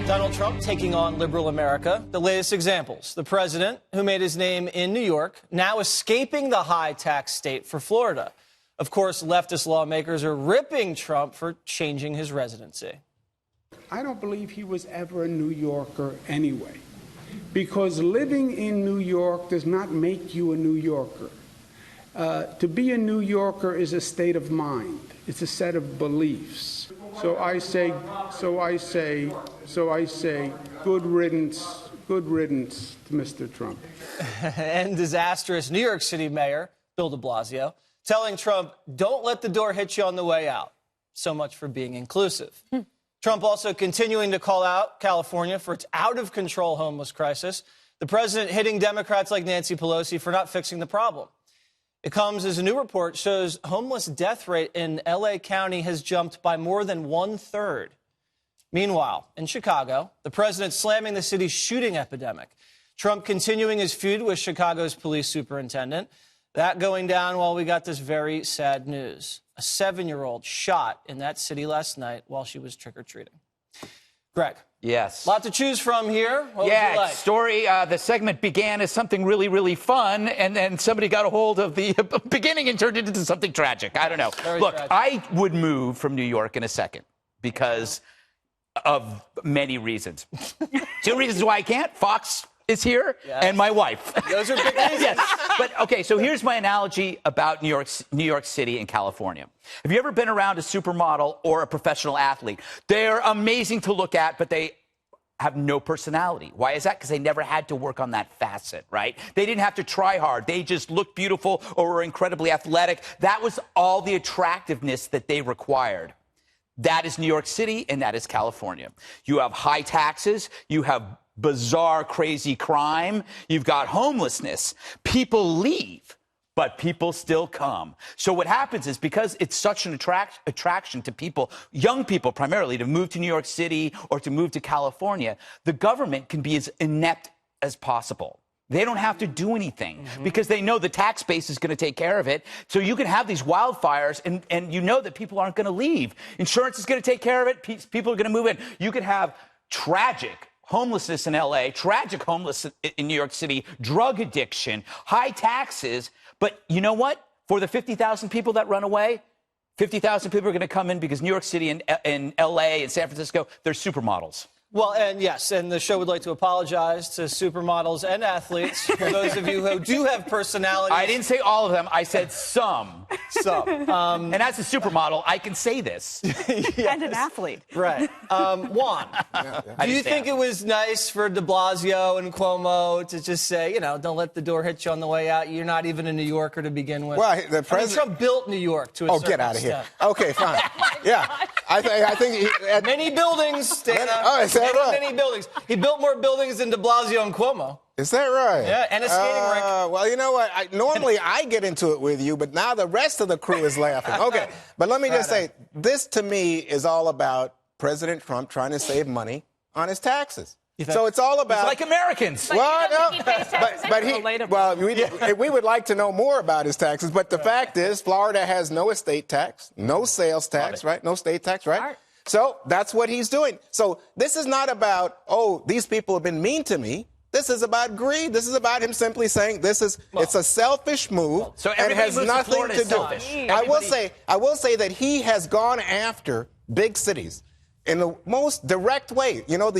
Donald Trump taking on liberal America. The latest examples. The president, who made his name in New York, now escaping the high tax state for Florida. Of course, leftist lawmakers are ripping Trump for changing his residency. I don't believe he was ever a New Yorker anyway, because living in New York does not make you a New Yorker. To be a New Yorker is a state of mind. It's a set of beliefs. So I say, good riddance to Mr. Trump. And disastrous New York City Mayor Bill de Blasio telling Trump, don't let the door hit you on the way out. So much for being inclusive. Trump also continuing to call out California for its out-of-control homeless crisis. The president hitting Democrats like Nancy Pelosi for not fixing the problem. It comes as a new report shows homeless death rate in L.A. County has jumped by more than 1/3. Meanwhile, in Chicago, the president slamming the city's shooting epidemic. Trump continuing his feud with Chicago's police superintendent. That going down while we got this very sad news. A 7-year-old shot in that city last night while she was trick-or-treating. Greg. Yes. Lot to choose from here. What would you like? Story. The segment began as something really, really fun, and then somebody got a hold of the beginning and turned it into something tragic. I don't know. Look, tragic. I would move from New York in a second because of many reasons. 2 reasons why I can't. Fox is here, and my wife. Those are big reasons. Yes. But, okay, so here's my analogy about New York City and California. Have you ever been around a supermodel or a professional athlete? They're amazing to look at, but they have no personality. Why is that? Because they never had to work on that facet, right? They didn't have to try hard. They just looked beautiful or were incredibly athletic. That was all the attractiveness that they required. That is New York City, and that is California. You have high taxes. You have bizarre, crazy crime. You've got homelessness. People leave, but people still come. So what happens is, because it's such an attraction to people, young people primarily, to move to New York City or to move to California, the government can be as inept as possible. They don't have to do anything because they know the tax base is going to take care of it. So you can have these wildfires and you know that people aren't going to leave. Insurance is going to take care of it. People are going to move in. You can have tragic homelessness in L.A., tragic homelessness in New York City, drug addiction, high taxes. But you know what? For the 50,000 people that run away, 50,000 people are going to come in because New York City and L.A. and San Francisco, they're supermodels. Well, and yes, and the show would like to apologize to supermodels and athletes, for those of you who do have personalities. I didn't say all of them. I said some. Some. And as a supermodel, I can say this. Yes. And an athlete. Right. Juan, do you think it was nice for de Blasio and Cuomo to just say, you know, don't let the door hit you on the way out? You're not even a New Yorker to begin with. Well, the president... Trump built New York to a certain get out of extent. here. Okay, fine. Yeah. I think many buildings, Dana. Oh, is that right? Many buildings. He built more buildings than de Blasio and Cuomo. Is that right? Yeah, and a skating rink. Well, you know what? Normally I get into it with you, but now the rest of the crew is laughing. Okay, but let me just say, this to me is all about President Trump trying to save money on his taxes. So it's all about... It's like Americans. Well, we would like to know more about his taxes, but the fact is, Florida has no estate tax, no sales tax, right? No state tax, right? So that's what he's doing. So this is not about, oh, these people have been mean to me. This is about greed. This is about him simply saying it's a selfish move and has nothing to do. I will say that he has gone after big cities in the most direct way. You know,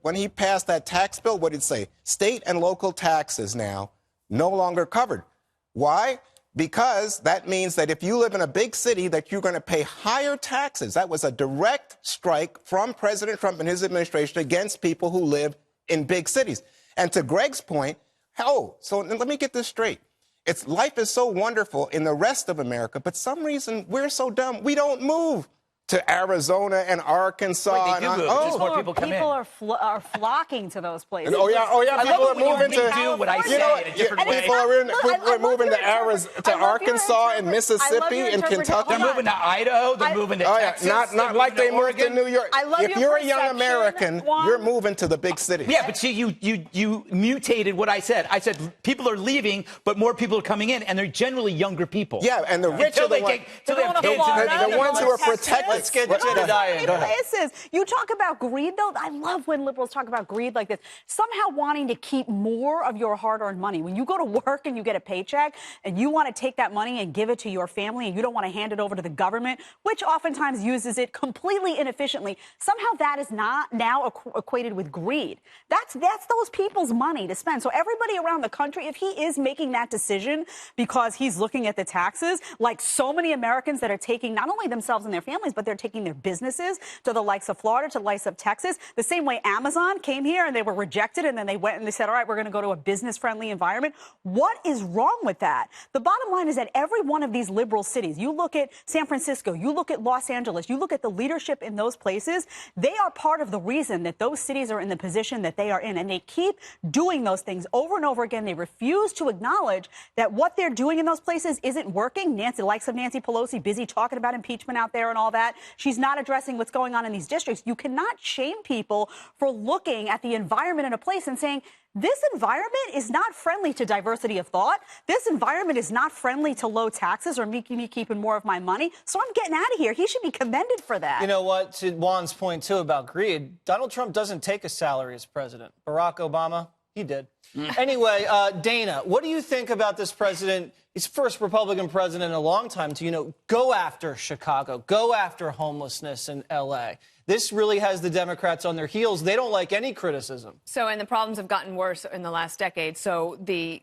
when he passed that tax bill, what did it say? State and local taxes now no longer covered. Why? Because that means that if you live in a big city, that you're going to pay higher taxes. That was a direct strike from President Trump and his administration against people who live in big cities. And to Greg's point, so let me get this straight. Life is so wonderful in the rest of America, but some reason we're so dumb. We don't move to Arizona and Arkansas. Wait, they do move. Just more people come in. People are flocking to those places. Oh yeah. People are moving to do what I say in a different way. People are moving to Arkansas and Mississippi and Kentucky. They're moving to Idaho. They're moving to Texas. Not like they moved to New York. If you're a young American, Juan, you're moving to the big cities. Yeah, but see, you mutated what I said. I said people are leaving, but more people are coming in, and they're generally younger people. Yeah, and the rich are the ones who are protected Let's get What's Jedediah So in. many places. You talk about greed, though. I love when liberals talk about greed like this. Somehow wanting to keep more of your hard-earned money. When you go to work and you get a paycheck and you want to take that money and give it to your family and you don't want to hand it over to the government, which oftentimes uses it completely inefficiently, somehow that is not now equated with greed. That's those people's money to spend. So everybody around the country, if he is making that decision because he's looking at the taxes, like so many Americans that are taking not only themselves and their families, but they're taking their businesses to the likes of Florida, to the likes of Texas, the same way Amazon came here and they were rejected and then they went and they said, all right, we're going to go to a business-friendly environment. What is wrong with that? The bottom line is that every one of these liberal cities, you look at San Francisco, you look at Los Angeles, you look at the leadership in those places, they are part of the reason that those cities are in the position that they are in. And they keep doing those things over and over again. They refuse to acknowledge that what they're doing in those places isn't working. The likes of Nancy Pelosi, busy talking about impeachment out there and all that. She's not addressing what's going on in these districts. You cannot shame people for looking at the environment in a place and saying, this environment is not friendly to diversity of thought. This environment is not friendly to low taxes or me keeping more of my money. So I'm getting out of here. He should be commended for that. You know what? To Juan's point, too, about greed, Donald Trump doesn't take a salary as president. Barack Obama, he did. Anyway, Dana, what do you think about this president? He's the first Republican president in a long time to, go after Chicago, go after homelessness in L.A. This really has the Democrats on their heels. They don't like any criticism. So, and the problems have gotten worse in the last decade. So the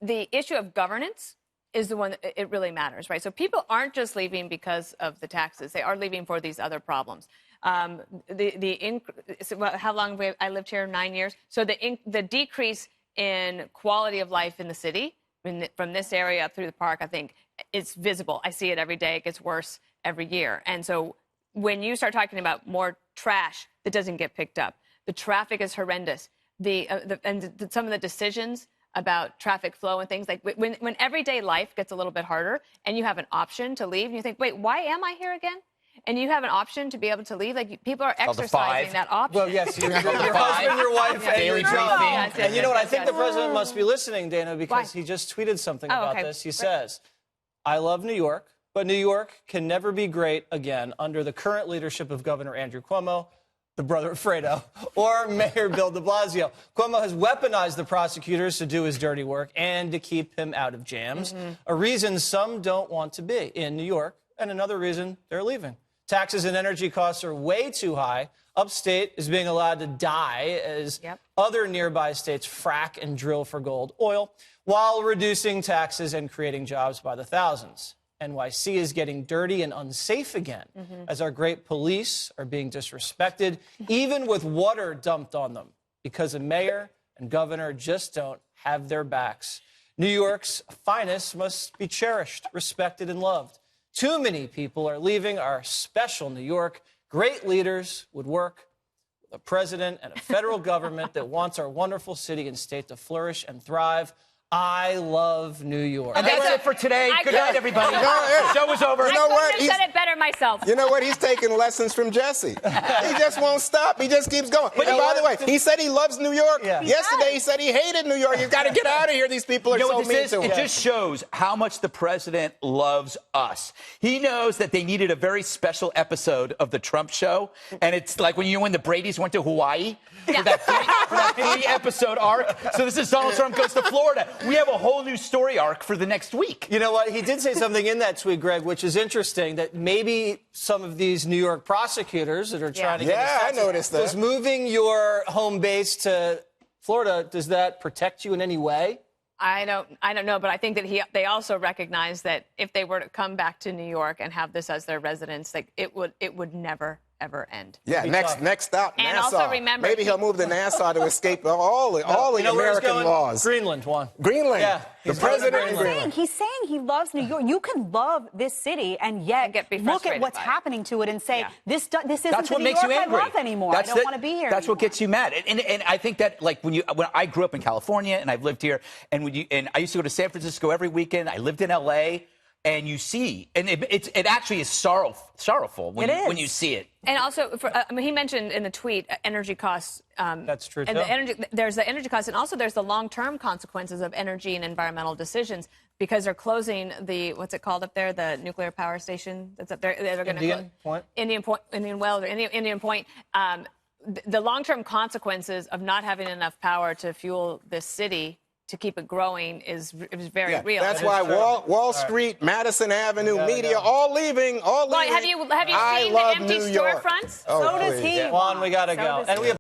issue of governance is the one that it really matters, right? So people aren't just leaving because of the taxes. They are leaving for these other problems. How long have I lived here? 9 years. So the decrease in quality of life in the city, from this area up through the park, I think it's visible. I see it every day. It gets worse every year. And so when you start talking about more trash that doesn't get picked up, the traffic is horrendous. Some of the decisions about traffic flow and things like when everyday life gets a little bit harder and you have an option to leave and you think, wait, why am I here again? And you have an option to be able to leave. Like people are exercising that option. Well, yes, your husband, your wife, and your job. Yes, And you know what? I think yes. the president must be listening, Dana, because he just tweeted something about this. He says, I love New York, but New York can never be great again under the current leadership of Governor Andrew Cuomo, the brother of Fredo, or Mayor Bill de Blasio. Cuomo has weaponized the prosecutors to do his dirty work and to keep him out of jams, a reason some don't want to be in New York, and another reason they're leaving. Taxes and energy costs are way too high. Upstate is being allowed to die as other nearby states frack and drill for gold, oil, while reducing taxes and creating jobs by the thousands. NYC is getting dirty and unsafe again as our great police are being disrespected, even with water dumped on them, because a mayor and governor just don't have their backs. New York's finest must be cherished, respected, and loved. Too many people are leaving our special New York. Great leaders would work with a president and a federal government that wants our wonderful city and state to flourish and thrive. I love New York. And that's it for today. Good night, everybody. The show is over. You know what? I couldn't have said it better myself. You know what? He's taking lessons from Jesse. He just won't stop. He just keeps going. And by the way, he said he loves New York. Yeah. Yesterday, he said he hated New York. He's got to get out of here. These people are so mean to him. It just shows how much the president loves us. He knows that they needed a very special episode of the Trump show. And it's like when the Bradys went to Hawaii for that three-episode arc. So this is Donald Trump goes to Florida. We have a whole new story arc for the next week. You know what? He did say something in that tweet, Greg, which is interesting, that maybe some of these New York prosecutors that are trying to get I noticed that. Does moving your home base to Florida, does that protect you in any way? I don't know, but I think that they also recognize that if they were to come back to New York and have this as their residence, like it would never ever end. Yeah, next stop, And Nassau. also remember, maybe he'll move to Nassau to escape all the American laws. Greenland, Juan. Greenland. Yeah. The president in Greenland. He's saying he loves New York. You can love this city and yet be look at frustrated what's by it. happening to it and say, this isn't That's the what New makes York you I angry. love anymore. I don't want to be here That's what anymore. gets you mad. And I think that, like, when I grew up in California and I've lived here, and I used to go to San Francisco every weekend. I lived in L.A., and you see, and it actually is sorrowful when you see it. And also, he mentioned in the tweet energy costs. That's true, and too. there's the energy costs, and also there's the long-term consequences of energy and environmental decisions. because they're closing the, what's it called up there, the nuclear power station that's up there. They're going to Indian Point? Indian Wells or Indian Point. The long-term consequences of not having enough power to fuel this city to keep it growing is very real. That's why Wall Street, Madison Avenue, media, all leaving. Well, have you seen the empty storefronts? Oh, So does he. Juan, we got to go. And we have